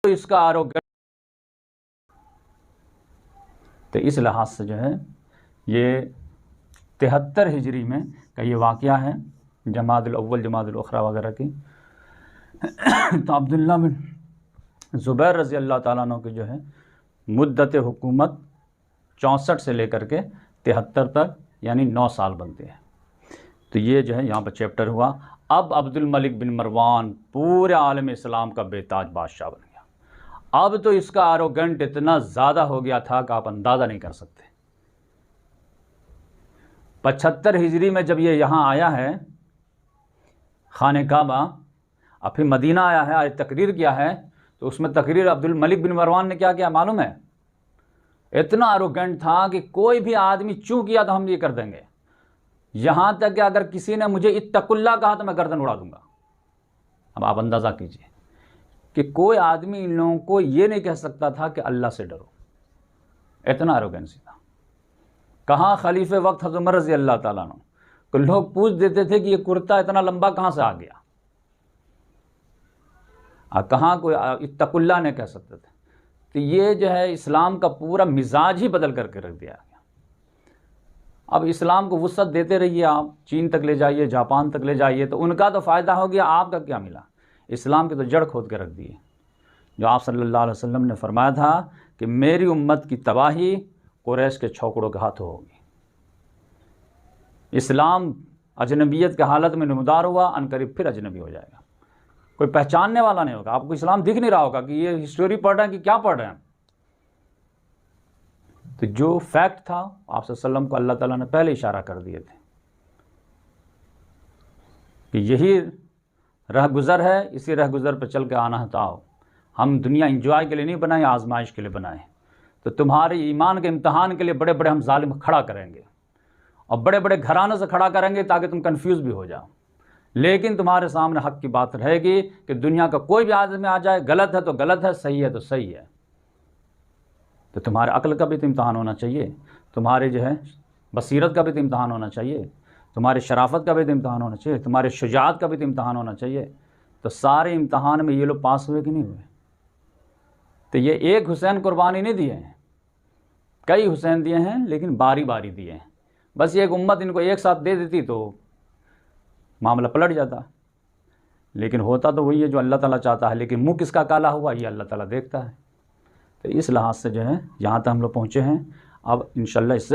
اس کا آروگن، تو اس لحاظ سے جو ہے یہ 73 ہجری میں کا یہ واقعہ ہے، جمادی الاول جمادی الاخری وغیرہ کی. تو عبداللہ بن زبیر رضی اللہ تعالیٰ عنہ کی جو ہے مدت حکومت 64 سے لے کر کے 73 تک یعنی 9 سال بنتے ہیں. تو یہ جو ہے یہاں پر چیپٹر ہوا. اب عبد الملک بن مروان پورے عالم اسلام کا بے تاج بادشاہ بن گیا. اب تو اس کا آروگنٹ اتنا زیادہ ہو گیا تھا کہ آپ اندازہ نہیں کر سکتے. 75 ہجری میں جب یہ یہاں آیا ہے خانہ کعبہ، اب پھر مدینہ آیا ہے، آج تقریر کیا ہے، تو اس میں تقریر عبد الملک بن مروان نے کیا کیا معلوم ہے؟ اتنا آروگنٹ تھا کہ کوئی بھی آدمی چوں کیا تو ہم یہ کر دیں گے، یہاں تک کہ اگر کسی نے مجھے اتق اللہ کہا تو میں گردن اڑا دوں گا. اب آپ اندازہ کیجئے کہ کوئی آدمی ان لوگوں کو یہ نہیں کہہ سکتا تھا کہ اللہ سے ڈرو. اتنا آروگنسی تھا. کہاں خلیفہ وقت حضرت عمر رضی اللہ تعالیٰ عنہ کو لوگ پوچھ دیتے تھے کہ یہ کرتا اتنا لمبا کہاں سے آ گیا، کہاں کوئی اتق اللہ نہیں کہہ سکتے تھے. تو یہ جو ہے اسلام کا پورا مزاج ہی بدل کر کے رکھ دیا گیا. اب اسلام کو وسعت دیتے رہیے، آپ چین تک لے جائیے، جاپان تک لے جائیے، تو ان کا تو فائدہ ہو گیا، آپ کا کیا ملا؟ اسلام کی تو جڑ کھود کے رکھ دیے. جو آپ صلی اللہ علیہ وسلم نے فرمایا تھا کہ میری امت کی تباہی قریش کے چھوکڑوں کے ہاتھوں ہوگی. اسلام اجنبیت کے حالت میں نمودار ہوا، عنقریب پھر اجنبی ہو جائے گا. کوئی پہچاننے والا نہیں ہوگا، آپ کو اسلام دکھ نہیں رہا ہوگا کہ یہ ہسٹوری پڑھ رہے ہیں کہ کیا پڑھ رہے ہیں. تو جو فیکٹ تھا آپ صلی اللہ علیہ وسلم کو اللہ تعالیٰ نے پہلے اشارہ کر دیے تھے کہ یہی رہ گزر ہے، اسی رہ گزر پہ چل کے آنا ہے. تو آؤ، ہم دنیا انجوائے کے لیے نہیں بنائے، آزمائش کے لیے بنائے. تو تمہارے ایمان کے امتحان کے لیے بڑے بڑے ہم ظالم کھڑا کریں گے، اور بڑے بڑے گھرانوں سے کھڑا کریں گے تاکہ تم کنفیوز بھی ہو جاؤ. لیکن تمہارے سامنے حق کی بات رہے گی کہ دنیا کا کوئی بھی آدمی آ جائے، غلط ہے تو غلط ہے، صحیح ہے تو صحیح ہے. تو تمہارے عقل کا بھی تو امتحان ہونا چاہیے، تمہارے جو ہے بصیرت کا بھی تو امتحان ہونا چاہیے، تمہارے شرافت کا بھی تو امتحان ہونا چاہیے، تمہارے شجاعت کا بھی تو امتحان ہونا چاہیے. تو سارے امتحان میں یہ لوگ پاس ہوئے کہ نہیں ہوئے؟ تو یہ ایک حسین قربانی نہیں دیے ہیں، کئی حسین دیے ہیں، لیکن باری باری دیے ہیں. بس یہ ایک امت ان کو ایک ساتھ دے دیتی تو معاملہ پلٹ جاتا. لیکن ہوتا تو وہی ہے جو اللہ تعالیٰ چاہتا ہے، لیکن منہ کس کا کالا ہوا یہ اللہ تعالیٰ دیکھتا ہے. تو اس لحاظ سے جو ہے یہاں تک ہم لوگ پہنچے ہیں. اب انشاءاللہ اس سے